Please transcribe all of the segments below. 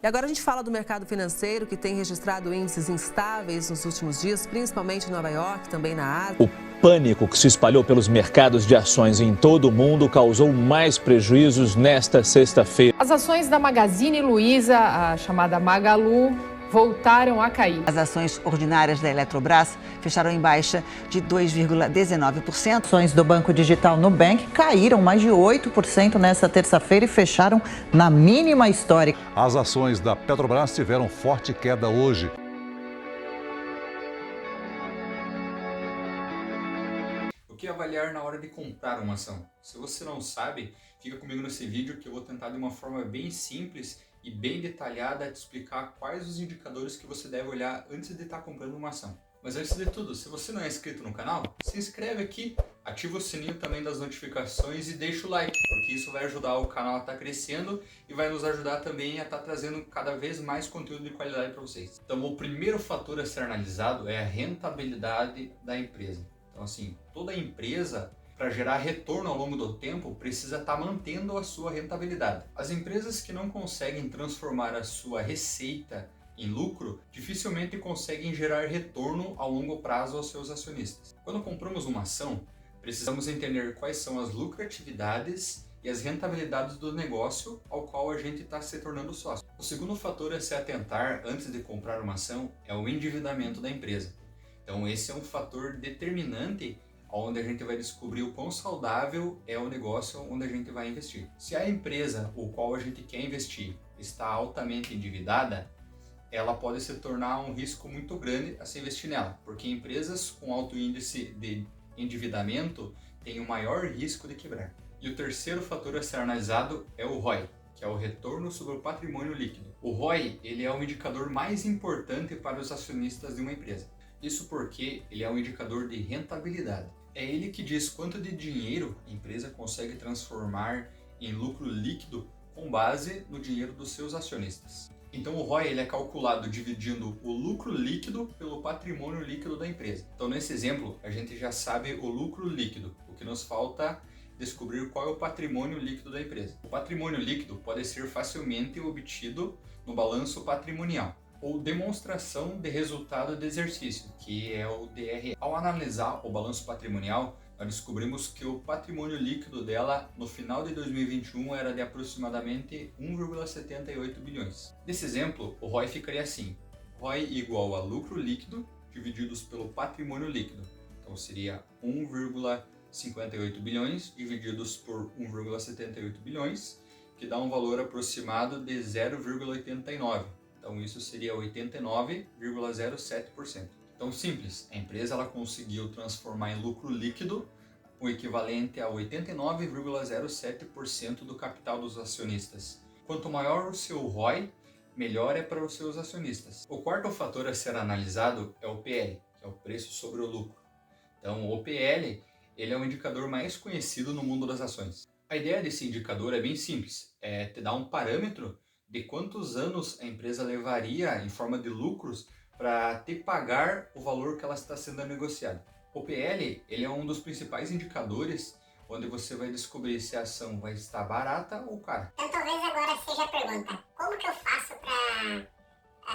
E agora a gente fala do mercado financeiro, que tem registrado índices instáveis nos últimos dias, principalmente em Nova York, também na Ásia. O pânico que se espalhou pelos mercados de ações em todo o mundo causou mais prejuízos nesta sexta-feira. As ações da Magazine Luiza, a chamada Magalu, voltaram a cair. As ações ordinárias da Eletrobras fecharam em baixa de 2,19%. Ações do Banco Digital Nubank caíram mais de 8% nesta terça-feira e fecharam na mínima histórica. As ações da Petrobras tiveram forte queda hoje. O que avaliar na hora de comprar uma ação? Se você não sabe, fica comigo nesse vídeo que eu vou tentar de uma forma bem simples e bem detalhada te explicar quais os indicadores que você deve olhar antes de estar comprando uma ação. Mas antes de tudo, se você não é inscrito no canal, se inscreve aqui, ativa o sininho também das notificações e deixa o like, porque isso vai ajudar o canal a estar crescendo e vai nos ajudar também a estar trazendo cada vez mais conteúdo de qualidade para vocês. Então o primeiro fator a ser analisado é a rentabilidade da empresa. Então assim, toda empresa, para gerar retorno ao longo do tempo, precisa estar mantendo a sua rentabilidade. As empresas que não conseguem transformar a sua receita em lucro, dificilmente conseguem gerar retorno a longo prazo aos seus acionistas. Quando compramos uma ação, precisamos entender quais são as lucratividades e as rentabilidades do negócio ao qual a gente está se tornando sócio. O segundo fator a se atentar antes de comprar uma ação é o endividamento da empresa. Então esse é um fator determinante onde a gente vai descobrir o quão saudável é o negócio onde a gente vai investir. Se a empresa o qual a gente quer investir está altamente endividada, ela pode se tornar um risco muito grande a se investir nela, porque empresas com alto índice de endividamento têm o maior risco de quebrar. E o terceiro fator a ser analisado é o ROI, que é o retorno sobre o patrimônio líquido. O ROI ele é o indicador mais importante para os acionistas de uma empresa. Isso porque ele é um indicador de rentabilidade. É ele que diz quanto de dinheiro a empresa consegue transformar em lucro líquido com base no dinheiro dos seus acionistas. Então o ROI ele é calculado dividindo o lucro líquido pelo patrimônio líquido da empresa. Então nesse exemplo a gente já sabe o lucro líquido, o que nos falta descobrir qual é o patrimônio líquido da empresa. O patrimônio líquido pode ser facilmente obtido no balanço patrimonial ou demonstração de resultado de exercício, que é o DRE. Ao analisar o balanço patrimonial, nós descobrimos que o patrimônio líquido dela no final de 2021 era de aproximadamente 1,78 bilhões. Nesse exemplo, o ROI ficaria assim: ROI igual a lucro líquido divididos pelo patrimônio líquido. Então seria 1,58 bilhões divididos por 1,78 bilhões, que dá um valor aproximado de 0,89. Então isso seria 89,07%. Então simples, a empresa ela conseguiu transformar em lucro líquido o equivalente a 89,07% do capital dos acionistas. Quanto maior o seu ROI, melhor é para os seus acionistas. O quarto fator a ser analisado é o PL, que é o preço sobre o lucro. Então o PL ele é o indicador mais conhecido no mundo das ações. A ideia desse indicador é bem simples, é te dar um parâmetro de quantos anos a empresa levaria em forma de lucros para te pagar o valor que ela está sendo negociada. O PL ele é um dos principais indicadores onde você vai descobrir se a ação vai estar barata ou cara. Então talvez agora seja a pergunta, como que eu faço para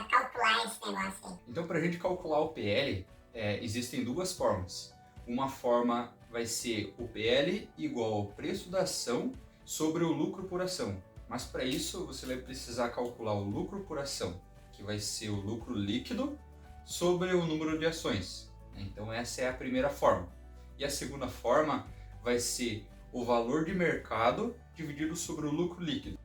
calcular esse negócio aí? Então para a gente calcular o PL, existem duas formas. Uma forma vai ser o PL igual ao preço da ação sobre o lucro por ação. Mas para isso você vai precisar calcular o lucro por ação, que vai ser o lucro líquido sobre o número de ações. Então essa é a primeira forma. E a segunda forma vai ser o valor de mercado dividido sobre o lucro líquido.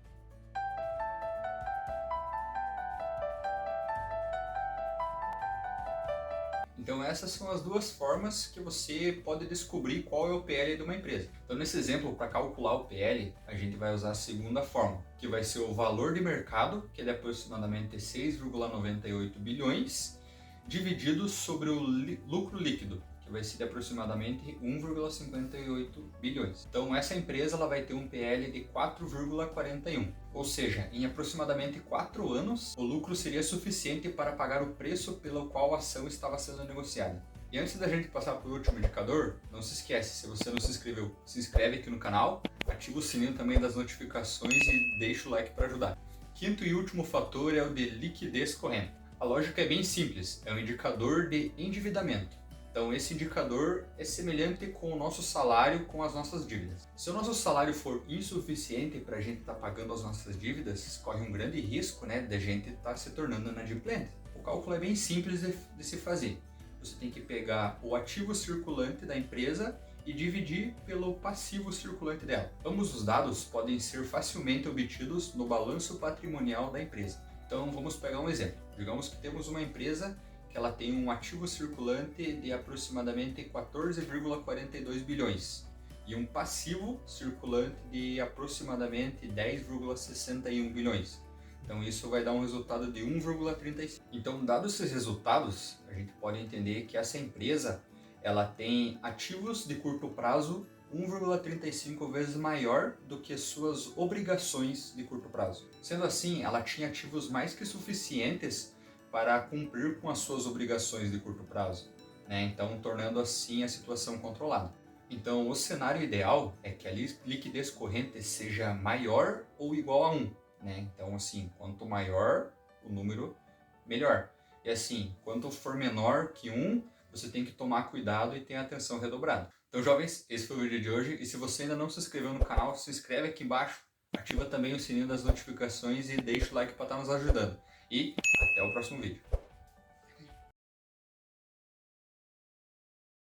Então essas são as duas formas que você pode descobrir qual é o PL de uma empresa. Então nesse exemplo, para calcular o PL, a gente vai usar a segunda forma, que vai ser o valor de mercado, que é de aproximadamente 6,98 bilhões, dividido sobre o lucro líquido, que vai ser de aproximadamente 1,58 bilhões. Então essa empresa ela vai ter um PL de 4,41, ou seja, em aproximadamente 4 anos o lucro seria suficiente para pagar o preço pelo qual a ação estava sendo negociada. E antes da gente passar para o último indicador, não se esquece, se você não se inscreveu, se inscreve aqui no canal, ativa o sininho também das notificações e deixa o like para ajudar. Quinto e último fator é o de liquidez corrente. A lógica é bem simples, é um indicador de endividamento. Então esse indicador é semelhante com o nosso salário com as nossas dívidas. Se o nosso salário for insuficiente para a gente estar pagando as nossas dívidas, corre um grande risco, né, de a gente estar se tornando inadimplente. O cálculo é bem simples de se fazer. Você tem que pegar o ativo circulante da empresa e dividir pelo passivo circulante dela. Ambos os dados podem ser facilmente obtidos no balanço patrimonial da empresa. Então vamos pegar um exemplo. Digamos que temos uma empresa que ela tem um ativo circulante de aproximadamente 14,42 bilhões e um passivo circulante de aproximadamente 10,61 bilhões. Então isso vai dar um resultado de 1,35. Então, dados esses resultados, a gente pode entender que essa empresa ela tem ativos de curto prazo 1,35 vezes maior do que suas obrigações de curto prazo. Sendo assim, ela tinha ativos mais que suficientes para cumprir com as suas obrigações de curto prazo, né? Então tornando assim a situação controlada. Então o cenário ideal é que a liquidez corrente seja maior ou igual a 1, né? Então assim, quanto maior o número, melhor. E assim, quanto for menor que 1, você tem que tomar cuidado e ter atenção redobrada. Então jovens, esse foi o vídeo de hoje, e se você ainda não se inscreveu no canal, se inscreve aqui embaixo, ativa também o sininho das notificações e deixa o like para estar nos ajudando. E até o próximo vídeo.